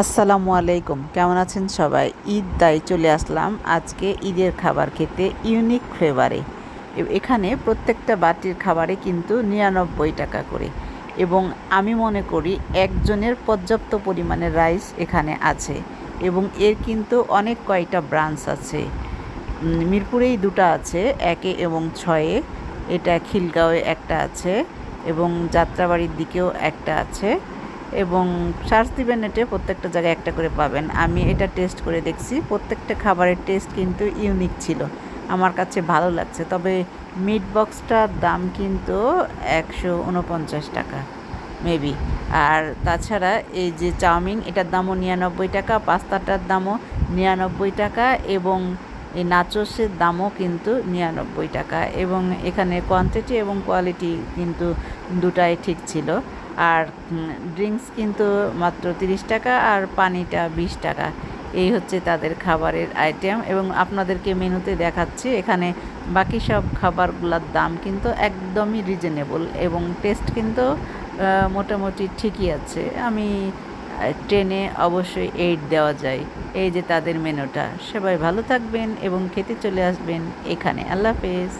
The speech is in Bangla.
আসসালামু আলাইকুম, কেমন আছেন সবাই? ঈদ তাই চলে আসলাম আজকে ঈদের খাবার খেতে ইউনিক ফ্লেভারে। এখানে প্রত্যেকটা বাটির খাবারে কিন্তু 99 টাকা করে, এবং আমি মনে করি একজনের পর্যাপ্ত পরিমাণে রাইস এখানে আছে, এবং এর কিন্তু অনেক কয়টা ব্রাঞ্চ আছে। মিরপুরেই দুটো আছে, 1-এ এবং 6-এ। এটা খিলগাঁওয়ে একটা আছে এবং যাত্রাবাড়ির দিকেও একটা আছে, এবং সার্চ দিবেন নেটে, প্রত্যেকটা জায়গায় একটা করে পাবেন। আমি এটা টেস্ট করে দেখছি, প্রত্যেকটা খাবারের টেস্ট কিন্তু ইউনিক ছিল, আমার কাছে ভালো লাগছে। তবে মিট বক্সটার দাম কিন্তু 149 টাকা মেবি। আর তাছাড়া এই যে চাউমিন, এটার দামও 99 টাকা, পাস্তাটার দামও 99 টাকা, এবং এই নাচোসের দামও কিন্তু 99 টাকা। এবং এখানে কোয়ান্টিটি এবং কোয়ালিটি কিন্তু দুটাই ঠিক ছিল। আর ড্রিঙ্কস কিন্তু মাত্র 30 টাকা, আর পানিটা 20 টাকা। এই হচ্ছে তাদের খাবারের আইটেম, এবং আপনাদেরকে মেনুতে দেখাচ্ছি। এখানে বাকি সব খাবারগুলোর দাম কিন্তু একদমই রিজনেবল, এবং টেস্ট কিন্তু মোটামুটি ঠিকই আছে। আমি 10-এ অবশ্যই 8 দেওয়া যায়। এই যে তাদের মেনুটা। সবাই ভালো থাকবেন এবং খেতে চলে আসবেন এখানে। আল্লাহ হাফেজ।